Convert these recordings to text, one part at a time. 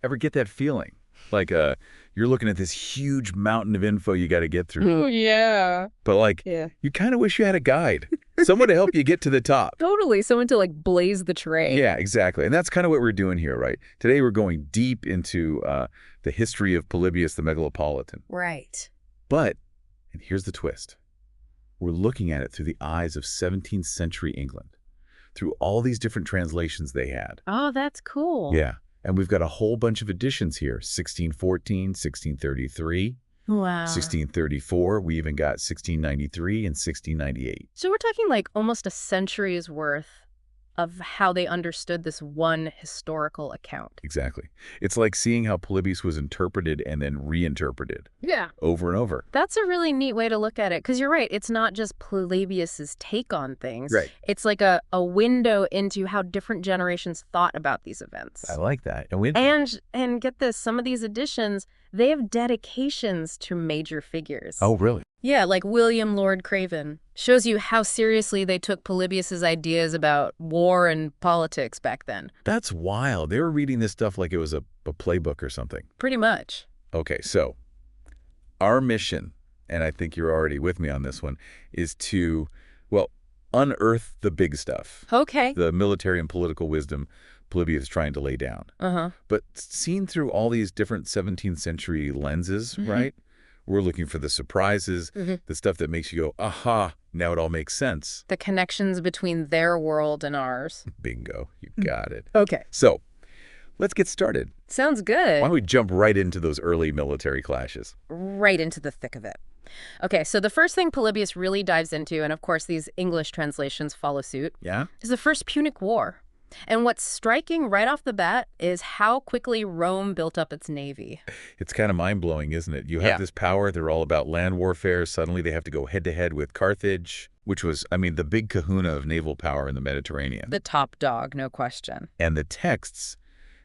Ever get that feeling? Like you're looking at this huge mountain of info you got to get through. Oh, yeah. But like, Yeah. you kind of wish you had a guide. Someone to help you get to the top. Totally. Someone to like blaze the trail. Yeah, exactly. And that's kind of what we're doing here, right? Today we're going deep into the history of Polybius the Megalopolitan. Right. But, and here's the twist, we're looking at it through the eyes of 17th century England, through all these different translations they had. Oh, that's cool. Yeah. And we've got a whole bunch of editions here, 1614, 1633, Wow. 1634. We even got 1693 and 1698. So we're talking like almost a century's worth of how they understood this one historical account. Exactly. It's like seeing how Polybius was interpreted and then reinterpreted. Yeah. Over and over. That's a really neat way to look at it, because you're right. It's not just Polybius's take on things. Right. It's like a window into how different generations thought about these events. I like that. And get this, some of these editions, they have dedications to major figures. Oh, really? Yeah, like William Lord Craven. Shows you how seriously they took Polybius's ideas about war and politics back then. That's wild. They were reading this stuff like it was a playbook or something. Pretty much. Okay, so our mission, and I think you're already with me on this one, is to, well, unearth the big stuff. Okay. The military and political wisdom Polybius is trying to lay down. Uh-huh. But seen through all these different 17th century lenses, right? We're looking for the surprises, the stuff that makes you go, aha, now it all makes sense. The connections between their world and ours. Bingo, you got it. Okay. So, let's get started. Sounds Why good. don't we jump right into those early military clashes? Right into the thick of it. Okay, so the first thing Polybius really dives into, and of course these English translations follow suit, Yeah? is the First Punic War. And what's striking right off the bat is how quickly Rome built up its navy. It's kind of mind-blowing, isn't it? You have Yeah. this power, they're all about land warfare. Suddenly they have to go head-to-head with Carthage, which was, I mean, the big kahuna of naval power in the Mediterranean. The top dog, no question. And the texts,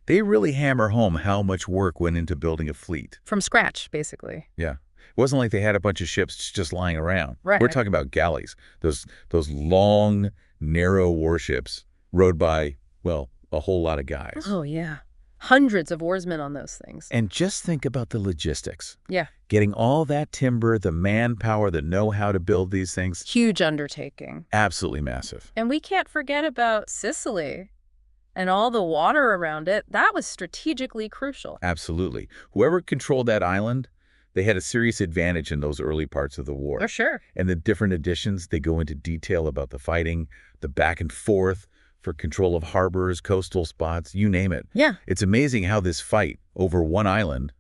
they really hammer home how much work went into building a fleet. From scratch, basically. Yeah. It wasn't like they had a bunch of ships just lying around. Right. We're talking about galleys, those long, narrow warships rowed by, well, a whole lot of guys. Oh, yeah. Hundreds of oarsmen on those things. And just think about the logistics. Yeah. Getting all that timber, the manpower, the know-how to build these things, Huge undertaking. absolutely massive. And we can't forget about Sicily and all the water around it. That was strategically crucial. Absolutely. Whoever controlled that island, they had a serious advantage in those early parts of the war. For sure. And the different editions, they go into detail about the fighting, the back and forth for control of harbors, coastal spots, you name it. Yeah. It's amazing how this fight over one island,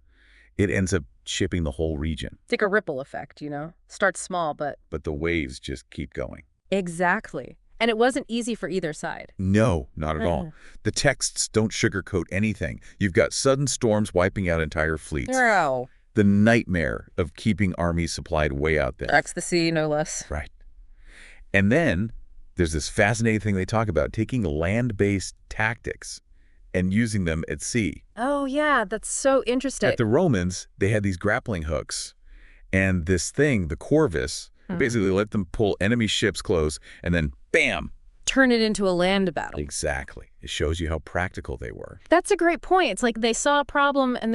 it ends up shipping the whole region. It's like a ripple effect, you know? Starts small, but... But the waves just keep going. Exactly. And it wasn't easy for either side. No, not at all. The texts don't sugarcoat anything. You've got sudden storms wiping out entire fleets. No. The nightmare of keeping armies supplied way out there. X the sea, no less. Right. And then there's this fascinating thing they talk about, taking land-based tactics and using them at sea. Oh, yeah, that's so interesting. At the Romans, they had these grappling hooks. And this thing, the Corvus, basically let them pull enemy ships close and then, bam! Turn it into a land battle. Exactly. It shows you how practical they were. That's a great point. It's like they saw a problem and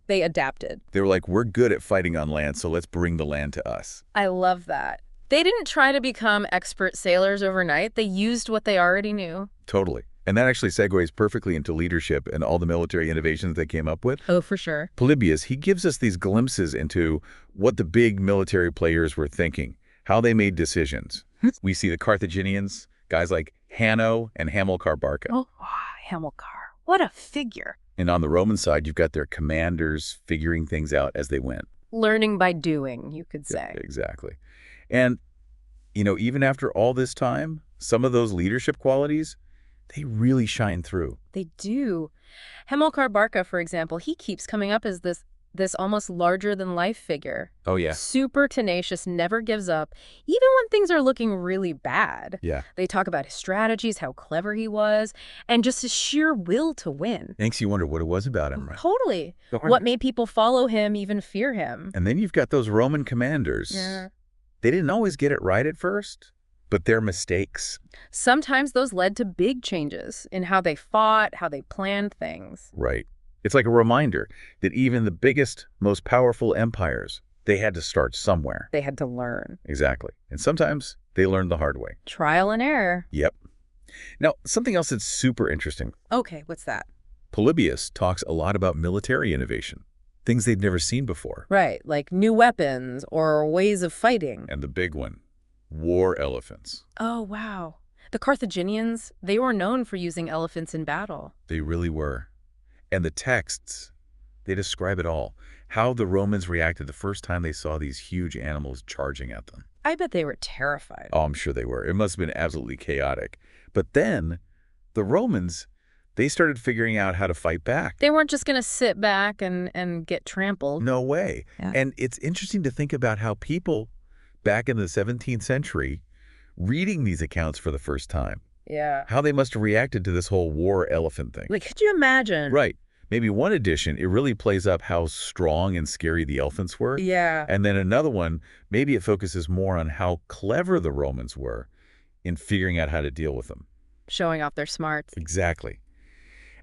they adapted. They were like, we're good at fighting on land, so let's bring the land to us. I love that. They didn't try to become expert sailors overnight. They used what they already knew. Totally. And that actually segues perfectly into leadership and all the military innovations they came up with. Oh, for sure. Polybius, he gives us these glimpses into what the big military players were thinking, how they made decisions. We see the Carthaginians, guys like Hanno and Hamilcar Barca. Oh, Hamilcar. What a figure. And on the Roman side, you've got their commanders figuring things out as they went. Learning by doing, you could say. Yeah, exactly. And, you know, even after all this time, some of those leadership qualities, they really shine through. They do. Hamilcar Barca, for example, he keeps coming up as this almost larger-than-life figure. Oh, yeah. Super tenacious, never gives up, even when things are looking really bad. Yeah. They talk about his strategies, how clever he was, and just his sheer will to win. Makes you wonder what it was about him, right? Totally. What made people follow him, even fear him. And then you've got those Roman commanders. Yeah. They didn't always get it right at first, but their mistakes. Sometimes those led to big changes in how they fought, how they planned things. Right. It's like a reminder that even the biggest, most powerful empires, they had to start somewhere. They had to learn. Exactly. And sometimes they learned the hard way. Trial and error. Yep. Now, something else that's super interesting. Okay, what's that? Polybius talks a lot about military innovation, things they'd never seen before. Right, like new weapons or ways of fighting. And the big one, war elephants. Oh, wow. The Carthaginians, they were known for using elephants in battle. They really were. And the texts, they describe it all. How the Romans reacted the first time they saw these huge animals charging at them. I bet they were terrified. Oh, I'm sure they were. It must have been absolutely chaotic. But then, the Romans, they started figuring out how to fight back. They weren't just going to sit back and get trampled. No way. Yeah. And it's interesting to think about how people back in the 17th century, reading these accounts for the first time, Yeah. how they must have reacted to this whole war elephant thing. Like, could you imagine? Right. Maybe one edition, it really plays up how strong and scary the elephants were. Yeah. And then another one, maybe it focuses more on how clever the Romans were in figuring out how to deal with them. Showing off their smarts. Exactly.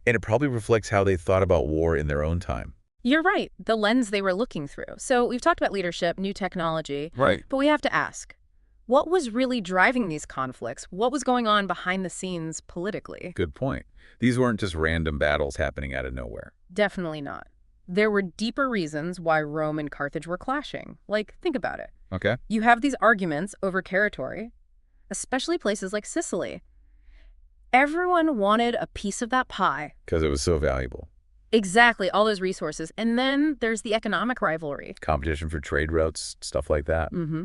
And it probably reflects how they thought about war in their own time. You're right. The lens they were looking through. So we've talked about leadership, new technology. Right. But we have to ask, what was really driving these conflicts? What was going on behind the scenes politically? Good point. These weren't just random battles happening out of nowhere. Definitely not. There were deeper reasons why Rome and Carthage were clashing. Like, think about it. Okay. You have these arguments over territory, especially places like Sicily. Everyone wanted a piece of that pie. Because it was so valuable. Exactly, all those resources. And then there's the economic rivalry. Competition for trade routes, stuff like that. Mm-hmm.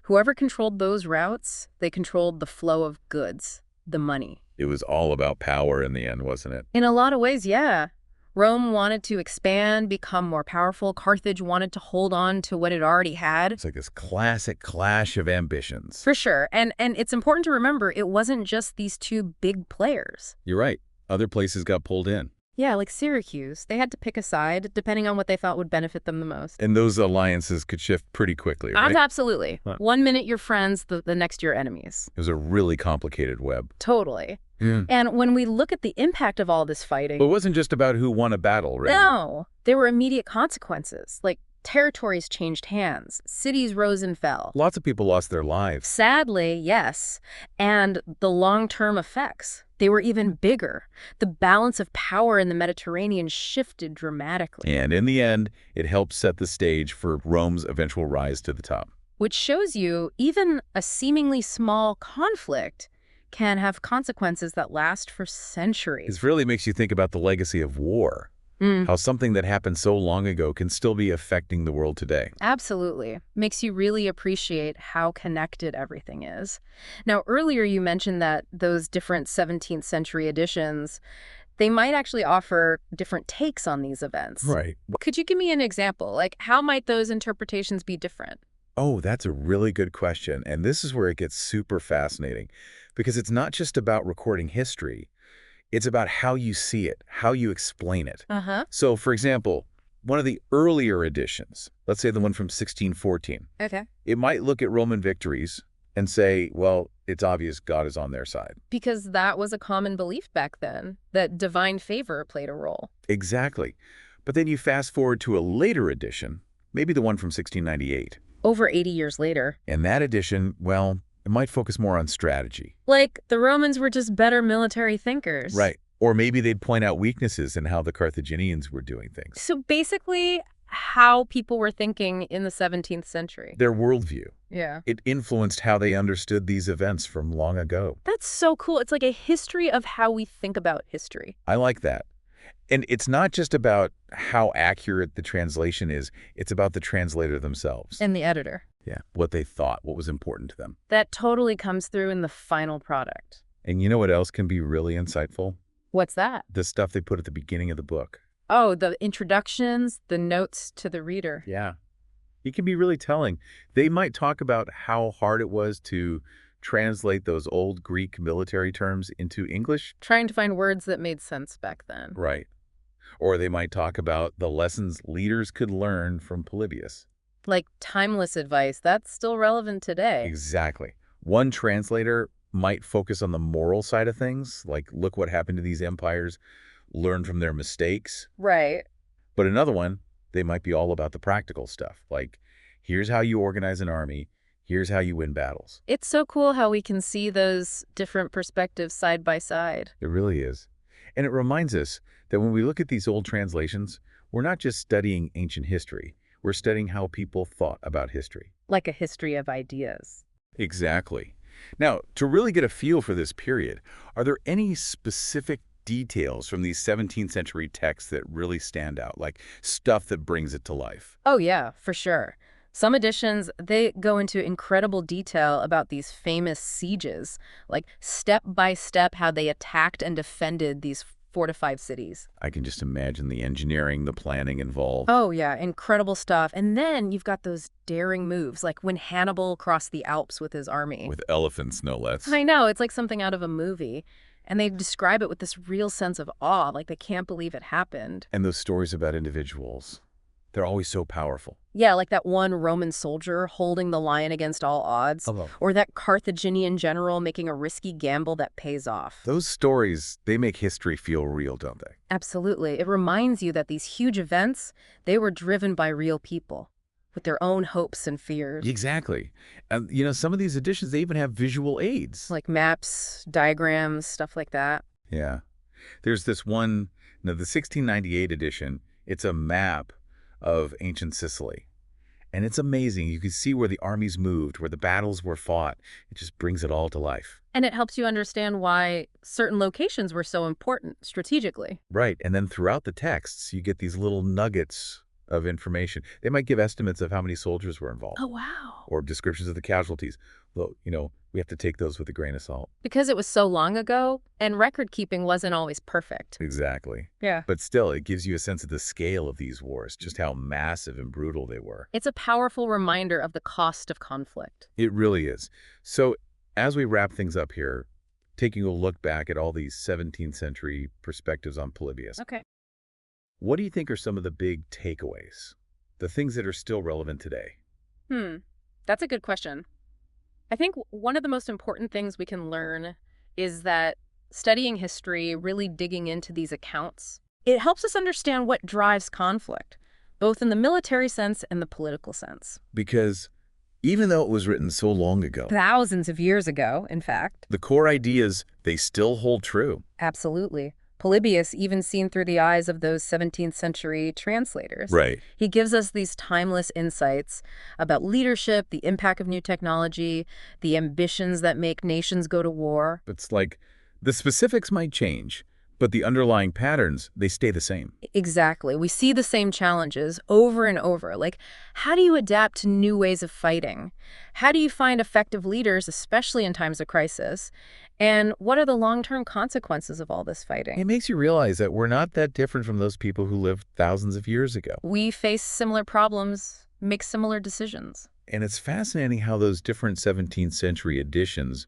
Whoever controlled those routes, they controlled the flow of goods, the money. It was all about power in the end, wasn't it? In a lot of ways, yeah. Rome wanted to expand, become more powerful. Carthage wanted to hold on to what it already had. It's like this classic clash of ambitions. For sure. And it's important to remember it wasn't just these two big players. You're right. Other places got pulled in. Yeah, like Syracuse. They had to pick a side depending on what they thought would benefit them the most. And those alliances could shift pretty quickly, right? Absolutely. Huh. 1 minute you're friends, the next you're enemies. It was a really complicated web. Totally. Yeah. And when we look at the impact of all this fighting... But it wasn't just about who won a battle, right? No. There were immediate consequences, like territories changed hands, cities rose and fell. Lots of people lost their lives. Sadly, yes. And the long-term effects, they were even bigger. The balance of power in the Mediterranean shifted dramatically. And in the end, it helped set the stage for Rome's eventual rise to the top. Which shows you even a seemingly small conflict can have consequences that last for centuries. It really makes you think about the legacy of war. How something that happened so long ago can still be affecting the world today. Absolutely. Makes you really appreciate how connected everything is. Now, earlier you mentioned that those different 17th century editions, they might actually offer different takes on these events. Right. Could you give me an example? Like, how might those interpretations be different? Oh, that's a really good question. And this is where it gets super fascinating, because it's not just about recording history. It's about how you see it, how you explain it. So, for example, one of the earlier editions, let's say the one from 1614, Okay. it might look at Roman victories and say, well, it's obvious God is on their side. Because that was a common belief back then, that divine favor played a role. Exactly. But then you fast forward to a later edition, maybe the one from 1698. Over 80 years later. And that edition, well, it might focus more on strategy. Like, the Romans were just better military thinkers. Right. Or maybe they'd point out weaknesses in how the Carthaginians were doing things. So basically, how people were thinking in the 17th century. Their worldview. Yeah. It influenced how they understood these events from long ago. That's so cool. It's like a history of how we think about history. I like that. And it's not just about how accurate the translation is. It's about the translator themselves. And the editor. Yeah. What they thought, what was important to them. That totally comes through in the final product. And you know what else can be really insightful? What's that? The stuff they put at the beginning of the book. Oh, the introductions, the notes to the reader. Yeah. It can be really telling. They might talk about how hard it was to translate those old Greek military terms into English. Trying to find words that made sense back then. Right. Or they might talk about the lessons leaders could learn from Polybius. Like timeless advice, that's still relevant today. Exactly. One translator might focus on the moral side of things, like look what happened to these empires, learn from their mistakes. Right. But another one, they might be all about the practical stuff, like here's how you organize an army, here's how you win battles. It's so cool how we can see those different perspectives side by side. It really is. And it reminds us that when we look at these old translations, we're not just studying ancient history, we're studying how people thought about history. Like a history of ideas. Exactly. Now, to really get a feel for this period, are there any specific details from these 17th century texts that really stand out, like stuff that brings it to life? Oh yeah, for sure. Some editions, they go into incredible detail about these famous sieges, like step by step how they attacked and defended these fortified cities. I can just imagine the engineering, the planning involved. Oh yeah, incredible stuff. And then you've got those daring moves, like when Hannibal crossed the Alps with his army. With elephants, no less. I know, it's like something out of a movie. And they describe it with this real sense of awe, like they can't believe it happened. And those stories about individuals, they're always so powerful. Yeah, like that one Roman soldier holding the line against all odds. Hello. Or that Carthaginian general making a risky gamble that pays off. Those stories, they make history feel real, don't they? Absolutely. It reminds you that these huge events, they were driven by real people with their own hopes and fears. Exactly. And, some of these editions, they even have visual aids. Like maps, diagrams, stuff like that. Yeah. There's this one, the 1698 edition, it's a map of ancient Sicily. And it's amazing. You can see where the armies moved, where the battles were fought. It just brings it all to life. And it helps you understand why certain locations were so important strategically. Right. And then throughout the texts, you get these little nuggets of information. They might give estimates of how many soldiers were involved. Oh, wow. Or descriptions of the casualties. Though, we have to take those with a grain of salt. Because it was so long ago, and record keeping wasn't always perfect. Exactly. Yeah. But still, it gives you a sense of the scale of these wars, just how massive and brutal they were. It's a powerful reminder of the cost of conflict. It really is. So, as we wrap things up here, taking a look back at all these 17th century perspectives on Polybius. Okay. What do you think are some of the big takeaways? The things that are still relevant today? That's a good question. I think one of the most important things we can learn is that studying history, really digging into these accounts, it helps us understand what drives conflict, both in the military sense and the political sense. Because even though it was written so long ago, Thousands of years ago, in fact. the core ideas, they still hold true. Absolutely. Polybius, even seen through the eyes of those 17th century translators. Right. He gives us these timeless insights about leadership, the impact of new technology, the ambitions that make nations go to war. It's like the specifics might change, but the underlying patterns, they stay the same. Exactly. We see the same challenges over and over. Like, how do you adapt to new ways of fighting? How do you find effective leaders, especially in times of crisis? And what are the long-term consequences of all this fighting? It makes you realize that we're not that different from those people who lived thousands of years ago. We face similar problems, make similar decisions. And it's fascinating how those different 17th century editions,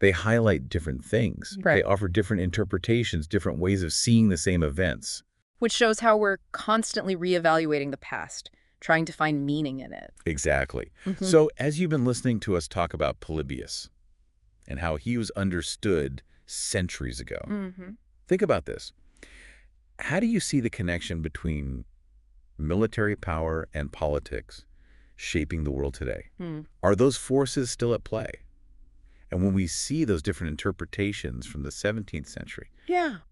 they highlight different things. Right. They offer different interpretations, different ways of seeing the same events. Which shows how we're constantly reevaluating the past, trying to find meaning in it. Exactly. So as you've been listening to us talk about Polybius and how he was understood centuries ago, think about this. How do you see the connection between military power and politics shaping the world today? Are those forces still at play? And when we see those different interpretations from the 17th century,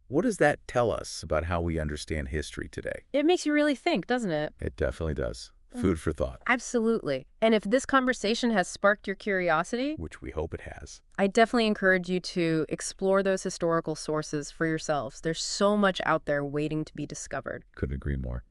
what does that tell us about how we understand history today? It makes you really think, doesn't it? It definitely does. Food for thought. Absolutely. And if this conversation has sparked your curiosity, Which we hope it has. I definitely encourage you to explore those historical sources for yourselves. There's so much out there waiting to be discovered. Couldn't agree more.